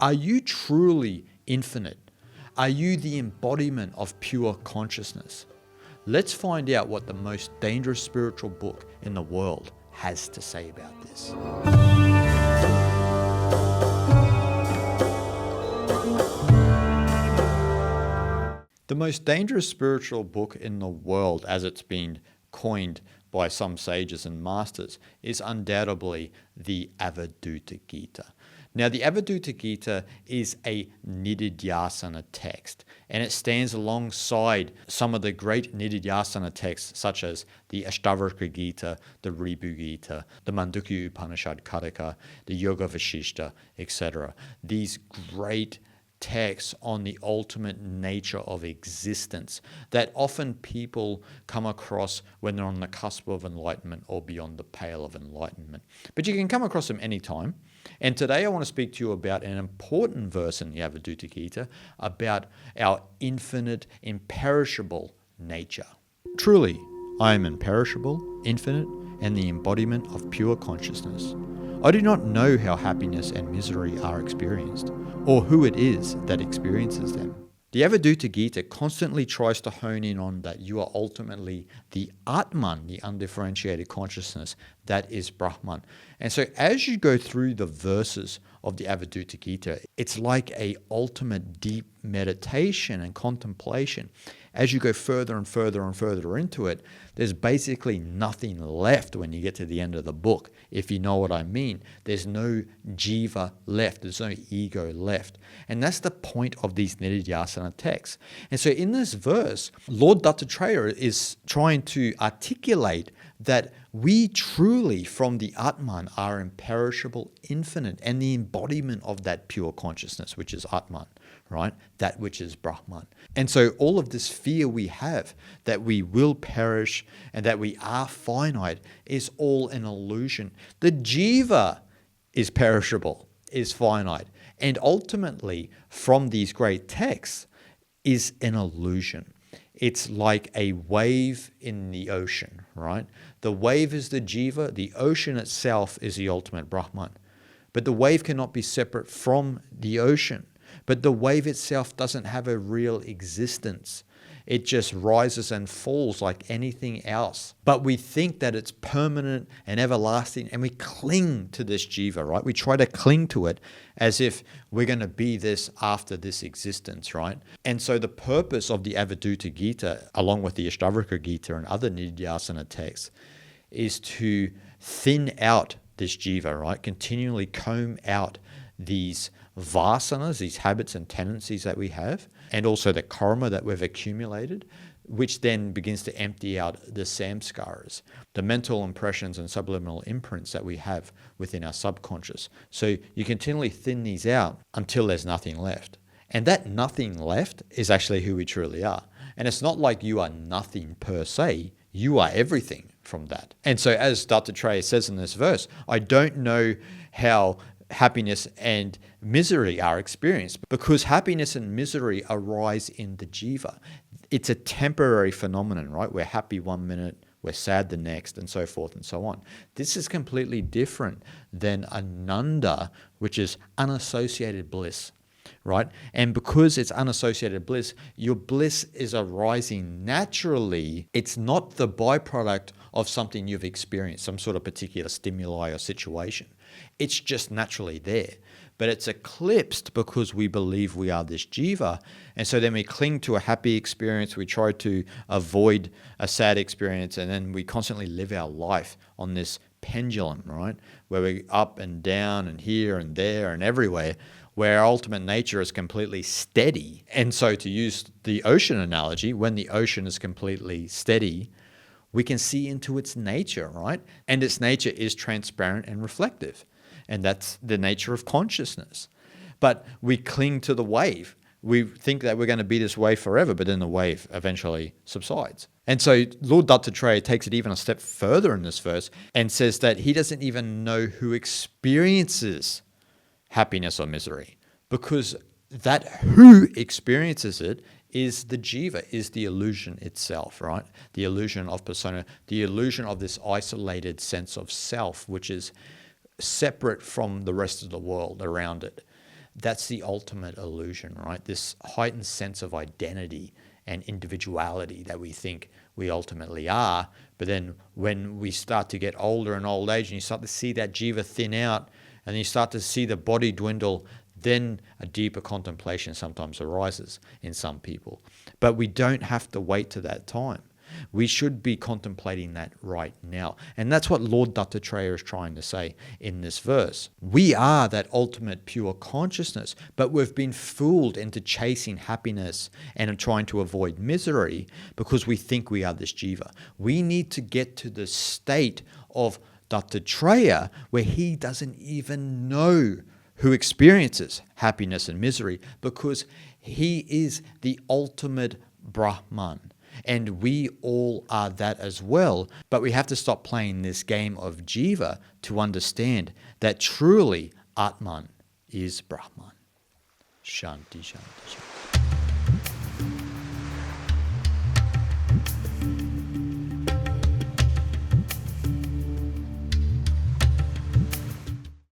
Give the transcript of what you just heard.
Are you truly infinite? Are you the embodiment of pure consciousness? Let's find out what the most dangerous spiritual book in the world has to say about this. The most dangerous spiritual book in the world, as it's been coined by some sages and masters, is undoubtedly the Avadhuta Gita. Now, the Avadhuta Gita is a Nididhyasana text, and it stands alongside some of the great Nididhyasana texts, such as the Avadhuta Gita, the Ribhu Gita, the Mandukya Upanishad Kataka, the Yoga Vashishta, etc. These great texts on the ultimate nature of existence that often people come across when they're on the cusp of enlightenment or beyond the pale of enlightenment. But you can come across them anytime. And today I want to speak to you about an important verse in the Avadhuta Gita about our infinite, imperishable nature. Truly, I am imperishable, infinite, and the embodiment of pure consciousness. I do not know how happiness and misery are experienced, or who it is that experiences them. The Avadhuta Gita constantly tries to hone in on that you are ultimately the Atman, the undifferentiated consciousness that is Brahman. And so as you go through the verses of the Avadhuta Gita, it's like a ultimate deep meditation and contemplation. As you go further and further and further into it, there's basically nothing left when you get to the end of the book, if you know what I mean. There's no jiva left, there's no ego left. And that's the point of these Nididhyasana texts. And so in this verse, Lord Dattatreya is trying to articulate that we truly, from the Atman, are imperishable, infinite, and the embodiment of that pure consciousness, which is Atman, right? That which is Brahman. And so all of this fear we have that we will perish and that we are finite is all an illusion. The jiva is perishable, is finite, and ultimately from these great texts is an illusion. It's like a wave in the ocean, right? The wave is the jiva, the ocean itself is the ultimate Brahman. But the wave cannot be separate from the ocean. But the wave itself doesn't have a real existence. It just rises and falls like anything else. But we think that it's permanent and everlasting, and we cling to this jiva, right? We try to cling to it as if we're going to be this after this existence, right? And so the purpose of the Avadhuta Gita, along with the Avadhuta Gita and other Nididhyasana texts, is to thin out this jiva, right? Continually comb out these vasanas, these habits and tendencies that we have, and also the karma that we've accumulated, which then begins to empty out the samskaras, the mental impressions and subliminal imprints that we have within our subconscious. So you continually thin these out until there's nothing left. And that nothing left is actually who we truly are. And it's not like you are nothing per se, you are everything from that. And so as Dattatreya says in this verse, I don't know how happiness and misery are experienced, because happiness and misery arise in the jiva. It's a temporary phenomenon, right? We're happy one minute, we're sad the next, and so forth and so on. This is completely different than ananda, which is unassociated bliss, right? And because it's unassociated bliss, your bliss is arising naturally. It's not the byproduct of something you've experienced, some sort of particular stimuli or situation. It's just naturally there. But it's eclipsed because we believe we are this jiva. And so then we cling to a happy experience, we try to avoid a sad experience, and then we constantly live our life on this pendulum, right? Where we're up and down and here and there and everywhere, where our ultimate nature is completely steady. And so to use the ocean analogy, when the ocean is completely steady, we can see into its nature, right? And its nature is transparent and reflective. And that's the nature of consciousness. But we cling to the wave. We think that we're going to be this wave forever, but then the wave eventually subsides. And so Lord Dattatreya takes it even a step further in this verse and says that he doesn't even know who experiences happiness or misery, because that who experiences it is the jiva, is the illusion itself, right? The illusion of persona, the illusion of this isolated sense of self, which is separate from the rest of the world around it. that's the ultimate illusion, right? This heightened sense of identity and individuality that we think we ultimately are. But then when we start to get older and old age and you start to see that jiva thin out and you start to see the body dwindle, then a deeper contemplation sometimes arises in some people. But we don't have to wait to that time. We should be contemplating that right now. And that's what Lord Dattatreya is trying to say in this verse. We are that ultimate pure consciousness, but we've been fooled into chasing happiness and trying to avoid misery because we think we are this jiva. We need to get to the state of Dattatreya where he doesn't even know who experiences happiness and misery because he is the ultimate Brahman. And we all are that as well. But we have to stop playing this game of jiva to understand that truly Atman is Brahman. Shanti, Shanti, Shanti.